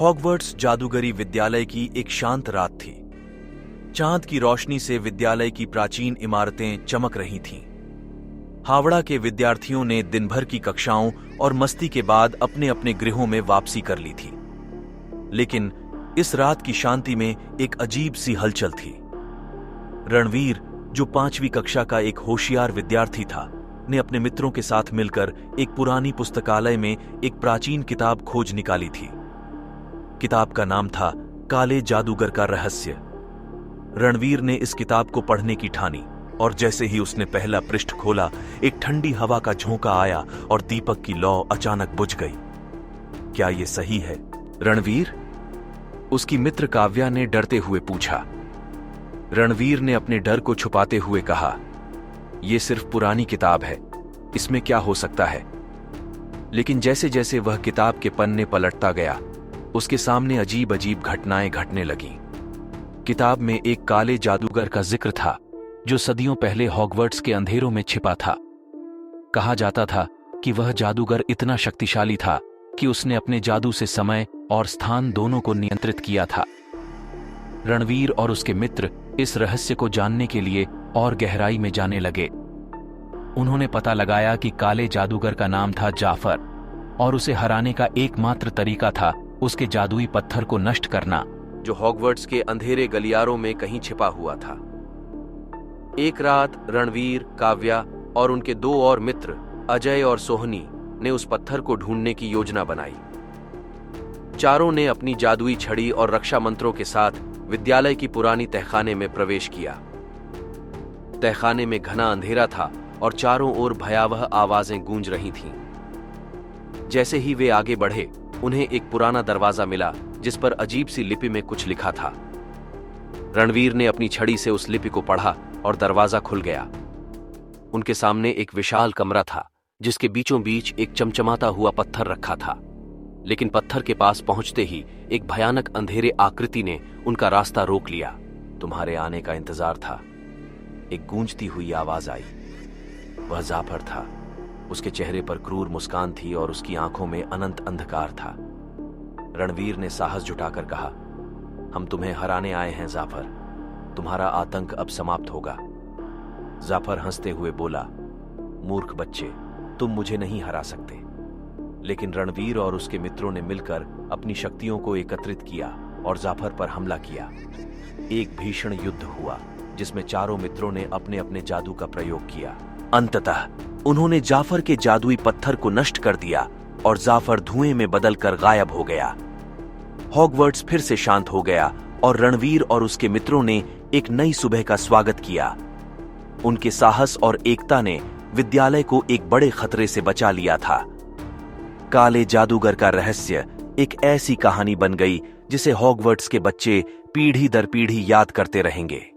Hogwarts जादूगरी विद्यालय की एक शांत रात थी। चांद की रोशनी से विद्यालय की प्राचीन इमारतें चमक रही थीं। हावड़ा के विद्यार्थियों ने दिन भर की कक्षाओं और मस्ती के बाद अपने अपने गृहों में वापसी कर ली थी। लेकिन इस रात की शांति में एक अजीब सी हलचल थी। रणवीर, जो 5वीं कक्षा का एक होशियार विद्यार्थी था, ने अपने मित्रों के साथ मिलकर एक पुरानी पुस्तकालय में एक प्राचीन किताब खोज निकाली थी। किताब का नाम था काले जादूगर का रहस्य। रणवीर ने इस किताब को पढ़ने की ठानी और जैसे ही उसने पहला पृष्ठ खोला, एक ठंडी हवा का झोंका आया और दीपक की लौ अचानक बुझ गई। क्या यह सही है, रणवीर? उसकी मित्र काव्या ने डरते हुए पूछा। रणवीर ने अपने डर को छुपाते हुए कहा, यह सिर्फ पुरानी किताब है, इसमें क्या हो सकता है? लेकिन जैसे जैसे वह किताब के पन्ने पलटता गया, उसके सामने अजीब अजीब घटनाएं घटने लगीं। किताब में एक काले जादूगर का जिक्र था जो सदियों पहले हॉगवर्ट्स के अंधेरों में छिपा था। कहा जाता था कि वह जादूगर इतना शक्तिशाली था कि उसने अपने जादू से समय और स्थान दोनों को नियंत्रित किया था। रणवीर और उसके मित्र इस रहस्य को जानने के लिए और गहराई में जाने लगे। उन्होंने पता लगाया कि काले जादूगर का नाम था जाफर और उसे हराने का एकमात्र तरीका था उसके जादुई पत्थर को नष्ट करना, जो हॉगवर्ट्स के अंधेरे गलियारों में कहीं छिपा हुआ था। एक रात रणवीर, काव्या और उनके 2 और मित्र अजय और सोहनी ने उस पत्थर को ढूंढने की योजना बनाई। चारों ने अपनी जादुई छड़ी और रक्षा मंत्रों के साथ विद्यालय की पुरानी तहखाने में प्रवेश किया। तहखाने में घना अंधेरा था और चारों ओर भयावह आवाजें गूंज रही थीं। जैसे ही वे आगे बढ़े, उन्हें एक पुराना दरवाजा मिला जिस पर अजीब सी लिपि में कुछ लिखा था। रणवीर ने अपनी छड़ी से उस लिपि को पढ़ा और दरवाजा खुल गया। उनके सामने एक विशाल कमरा था जिसके बीचों बीच एक चमचमाता हुआ पत्थर रखा था। लेकिन पत्थर के पास पहुंचते ही एक भयानक अंधेरे आकृति ने उनका रास्ता रोक लिया। तुम्हारे आने का इंतजार था, एक गूंजती हुई आवाज आई। वह जाफर था। उसके चेहरे पर क्रूर मुस्कान थी और उसकी आंखों में अनंत अंधकार था। रणवीर ने साहस जुटाकर कहा, हम तुम्हें हराने आए हैं जाफर, तुम्हारा आतंक अब समाप्त होगा। जाफर हंसते हुए बोला, मूर्ख बच्चे, तुम मुझे नहीं हरा सकते। लेकिन रणवीर और उसके मित्रों ने मिलकर अपनी शक्तियों को एकत्रित किया और जाफर पर हमला किया। एक भीषण युद्ध हुआ जिसमें चारों मित्रों ने अपने अपने जादू का प्रयोग किया। अंततः उन्होंने जाफर के जादुई पत्थर को नष्ट कर दिया और जाफर धुएं में बदलकर गायब हो गया। हॉगवर्ट्स फिर से शांत हो गया और रणवीर और उसके मित्रों ने एक नई सुबह का स्वागत किया। उनके साहस और एकता ने विद्यालय को एक बड़े खतरे से बचा लिया था। काले जादूगर का रहस्य एक ऐसी कहानी बन गई जिसे हॉगवर्ट्स के बच्चे पीढ़ी दर पीढ़ी याद करते रहेंगे।